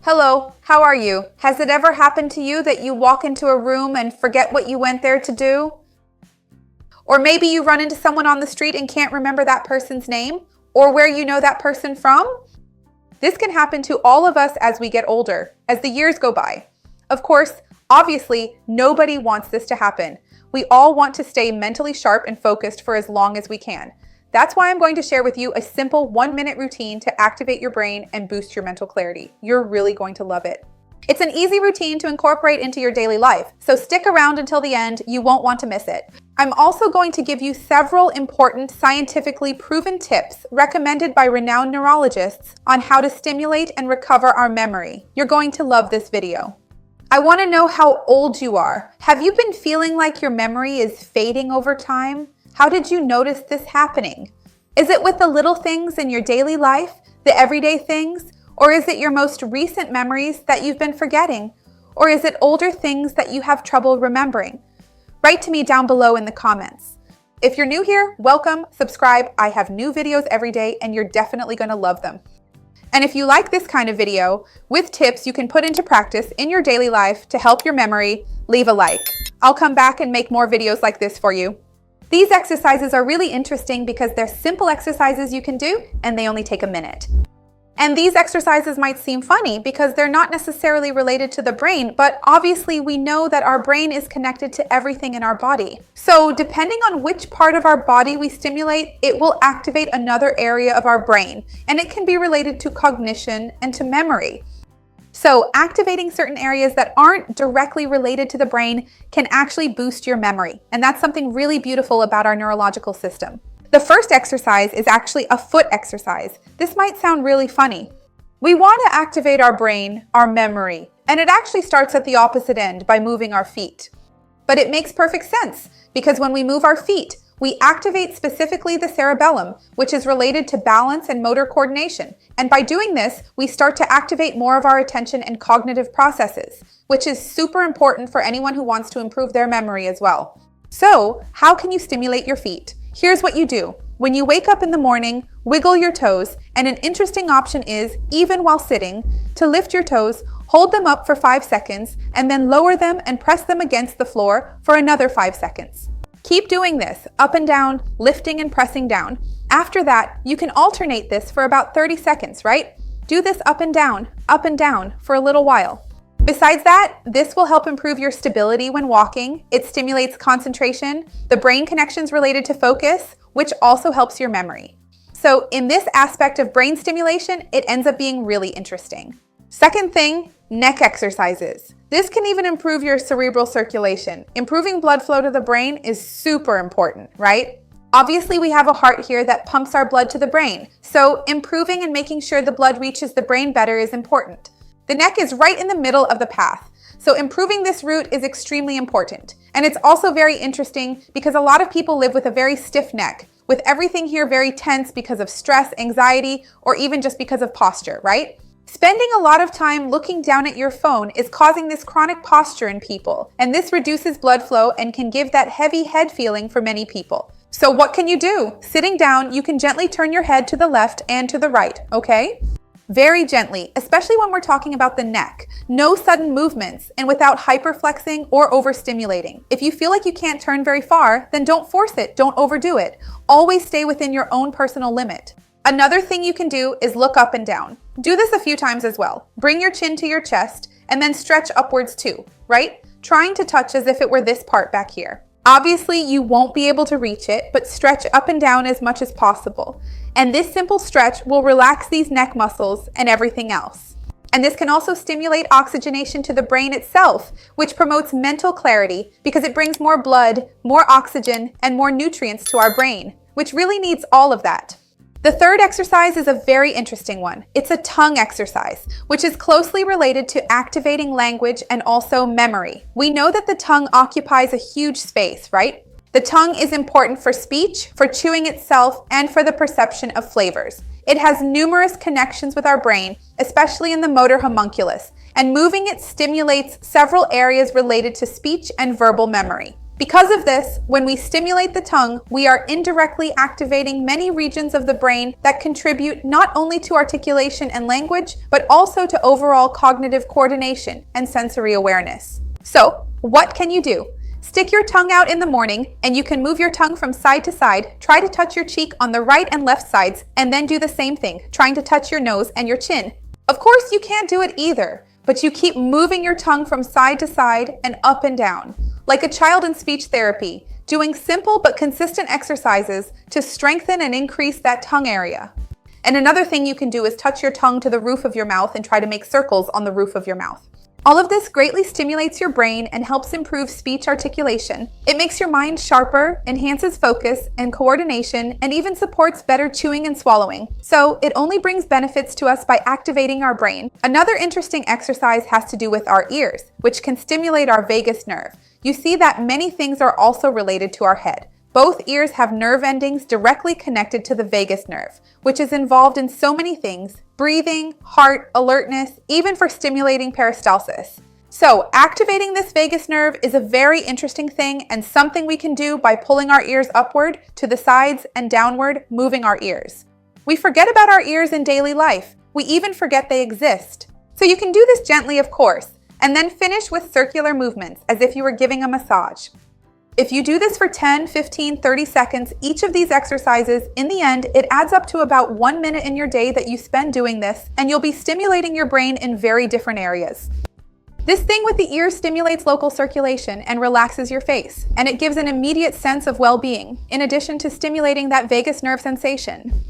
Hello, how are you? Has it ever happened to you that you walk into a room and forget what you went there to do? Or maybe you run into someone on the street and can't remember that person's name or where you know that person from? This can happen to all of us as we get older, as the years go by. Of course, obviously, nobody wants this to happen. We all want to stay mentally sharp and focused for as long as we can. That's why I'm going to share with you a simple 1-minute routine to activate your brain and boost your mental clarity. You're really going to love it. It's an easy routine to incorporate into your daily life, so stick around until the end. You won't want to miss it. I'm also going to give you several important scientifically proven tips recommended by renowned neurologists on how to stimulate and recover our memory. You're going to love this video. I want to know how old you are. Have you been feeling like your memory is fading over time? How did you notice this happening? Is it with the little things in your daily life, the everyday things? Or is it your most recent memories that you've been forgetting? Or is it older things that you have trouble remembering? Write to me down below in the comments. If you're new here, welcome, subscribe. I have new videos every day and you're definitely going to love them. And if you like this kind of video with tips you can put into practice in your daily life to help your memory, leave a like. I'll come back and make more videos like this for you. These exercises are really interesting because they're simple exercises you can do and they only take a minute. And these exercises might seem funny because they're not necessarily related to the brain, but obviously we know that our brain is connected to everything in our body. So depending on which part of our body we stimulate, it will activate another area of our brain, and it can be related to cognition and to memory. So activating certain areas that aren't directly related to the brain can actually boost your memory, and that's something really beautiful about our neurological system. The first exercise is actually a foot exercise. This might sound really funny. We want to activate our brain, our memory, and it actually starts at the opposite end by moving our feet. But it makes perfect sense because when we move our feet, we activate specifically the cerebellum, which is related to balance and motor coordination. And by doing this, we start to activate more of our attention and cognitive processes, which is super important for anyone who wants to improve their memory as well. So, how can you stimulate your feet? Here's what you do. When you wake up in the morning, wiggle your toes, and an interesting option is, even while sitting, to lift your toes, hold them up for 5 seconds, and then lower them and press them against the floor for another 5 seconds. Keep doing this, up and down, lifting and pressing down. After that, you can alternate this for about 30 seconds, right? Do this up and down for a little while. Besides that, this will help improve your stability when walking. It stimulates concentration, the brain connections related to focus, which also helps your memory. So in this aspect of brain stimulation, it ends up being really interesting. Second thing, neck exercises. This can even improve your cerebral circulation. Improving blood flow to the brain is super important, right? Obviously, we have a heart here that pumps our blood to the brain, so improving and making sure the blood reaches the brain better is important. The neck is right in the middle of the path, so improving this route is extremely important. And it's also very interesting because a lot of people live with a very stiff neck, with everything here very tense because of stress, anxiety, or even just because of posture, right? Spending a lot of time looking down at your phone is causing this chronic posture in people, and this reduces blood flow and can give that heavy head feeling for many people. So what can you do? Sitting down, you can gently turn your head to the left and to the right, okay? Very gently, especially when we're talking about the neck. No sudden movements and without hyperflexing or overstimulating. If you feel like you can't turn very far, then don't force it, don't overdo it. Always stay within your own personal limit. Another thing you can do is look up and down. Do this a few times as well. Bring your chin to your chest and then stretch upwards too, right? Trying to touch as if it were this part back here. Obviously, you won't be able to reach it, but stretch up and down as much as possible. And this simple stretch will relax these neck muscles and everything else. And this can also stimulate oxygenation to the brain itself, which promotes mental clarity because it brings more blood, more oxygen, and more nutrients to our brain, which really needs all of that. The third exercise is a very interesting one. It's a tongue exercise, which is closely related to activating language and also memory. We know that the tongue occupies a huge space, right? The tongue is important for speech, for chewing itself, and for the perception of flavors. It has numerous connections with our brain, especially in the motor homunculus, and moving it stimulates several areas related to speech and verbal memory. Because of this, when we stimulate the tongue, we are indirectly activating many regions of the brain that contribute not only to articulation and language, but also to overall cognitive coordination and sensory awareness. So, what can you do? Stick your tongue out in the morning, and you can move your tongue from side to side. Try to touch your cheek on the right and left sides, and then do the same thing, trying to touch your nose and your chin. Of course, you can't do it either, but you keep moving your tongue from side to side and up and down, like a child in speech therapy, doing simple but consistent exercises to strengthen and increase that tongue area. And another thing you can do is touch your tongue to the roof of your mouth and try to make circles on the roof of your mouth. All of this greatly stimulates your brain and helps improve speech articulation. It makes your mind sharper, enhances focus and coordination, and even supports better chewing and swallowing. So it only brings benefits to us by activating our brain. Another interesting exercise has to do with our ears, which can stimulate our vagus nerve. You see that many things are also related to our head. Both ears have nerve endings directly connected to the vagus nerve, which is involved in so many things: breathing, heart, alertness, even for stimulating peristalsis. So activating this vagus nerve is a very interesting thing and something we can do by pulling our ears upward, to the sides, and downward, moving our ears. We forget about our ears in daily life. We even forget they exist. So you can do this gently, of course, and then finish with circular movements as if you were giving a massage. If you do this for 10, 15, 30 seconds, each of these exercises, in the end, it adds up to about 1 minute in your day that you spend doing this, and you'll be stimulating your brain in very different areas. This thing with the ears stimulates local circulation and relaxes your face, and it gives an immediate sense of well-being, in addition to stimulating that vagus nerve sensation.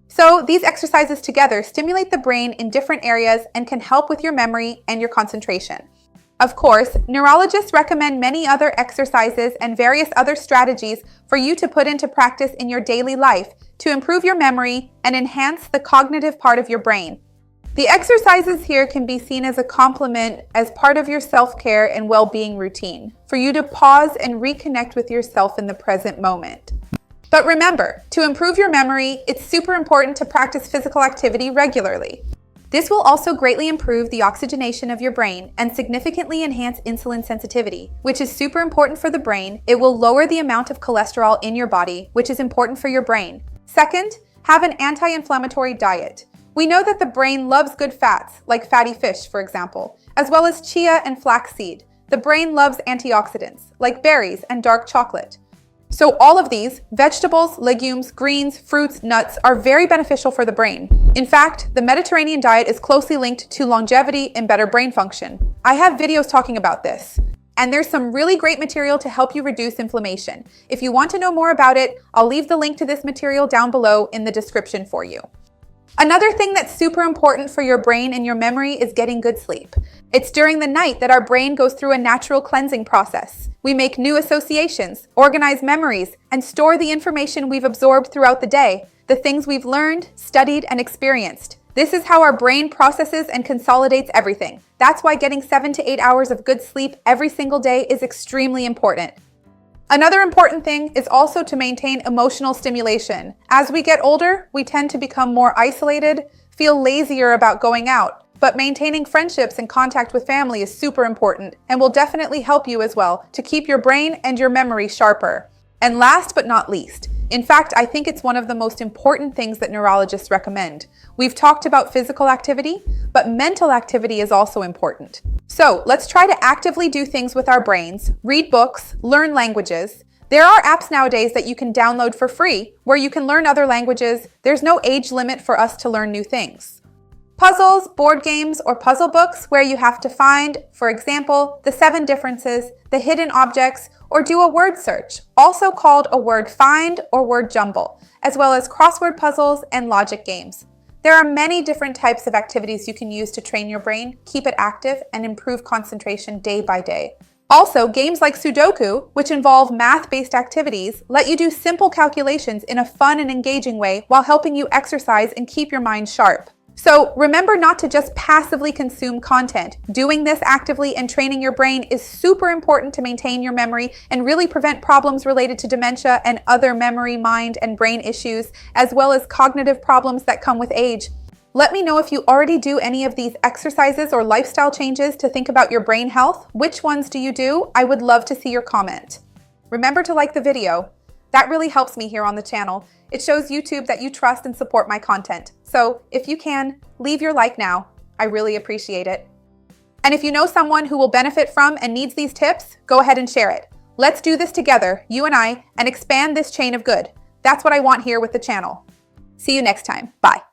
So these exercises together stimulate the brain in different areas and can help with your memory and your concentration. Of course, neurologists recommend many other exercises and various other strategies for you to put into practice in your daily life to improve your memory and enhance the cognitive part of your brain. The exercises here can be seen as a complement as part of your self-care and well-being routine, for you to pause and reconnect with yourself in the present moment. But remember, to improve your memory, it's super important to practice physical activity regularly. This will also greatly improve the oxygenation of your brain and significantly enhance insulin sensitivity, which is super important for the brain. It will lower the amount of cholesterol in your body, which is important for your brain. Second, have an anti-inflammatory diet. We know that the brain loves good fats, like fatty fish, for example, as well as chia and flaxseed. The brain loves antioxidants, like berries and dark chocolate. So all of these, vegetables, legumes, greens, fruits, nuts, are very beneficial for the brain. In fact, the Mediterranean diet is closely linked to longevity and better brain function. I have videos talking about this. And there's some really great material to help you reduce inflammation. If you want to know more about it, I'll leave the link to this material down below in the description for you. Another thing that's super important for your brain and your memory is getting good sleep. It's during the night that our brain goes through a natural cleansing process. We make new associations, organize memories, and store the information we've absorbed throughout the day, the things we've learned, studied, and experienced. This is how our brain processes and consolidates everything. That's why getting 7 to 8 hours of good sleep every single day is extremely important. Another important thing is also to maintain emotional stimulation. As we get older, we tend to become more isolated, feel lazier about going out, but maintaining friendships and contact with family is super important and will definitely help you as well to keep your brain and your memory sharper. And last but not least, in fact, I think it's one of the most important things that neurologists recommend. We've talked about physical activity, but mental activity is also important. So let's try to actively do things with our brains, read books, learn languages. There are apps nowadays that you can download for free where you can learn other languages. There's no age limit for us to learn new things. Puzzles, board games, or puzzle books where you have to find, for example, the 7 differences, the hidden objects, or do a word search, also called a word find or word jumble, as well as crossword puzzles and logic games. There are many different types of activities you can use to train your brain, keep it active, and improve concentration day by day. Also, games like Sudoku, which involve math-based activities, let you do simple calculations in a fun and engaging way while helping you exercise and keep your mind sharp. So remember not to just passively consume content. Doing this actively and training your brain is super important to maintain your memory and really prevent problems related to dementia and other memory, mind, and brain issues, as well as cognitive problems that come with age. Let me know if you already do any of these exercises or lifestyle changes to think about your brain health. Which ones do you do? I would love to see your comment. remember to like the video. That really helps me here on the channel. It shows YouTube that you trust and support my content. So if you can, leave your like now. I really appreciate it. And if you know someone who will benefit from and needs these tips, go ahead and share it. Let's do this together, you and I, and expand this chain of good. That's what I want here with the channel. See you next time. Bye.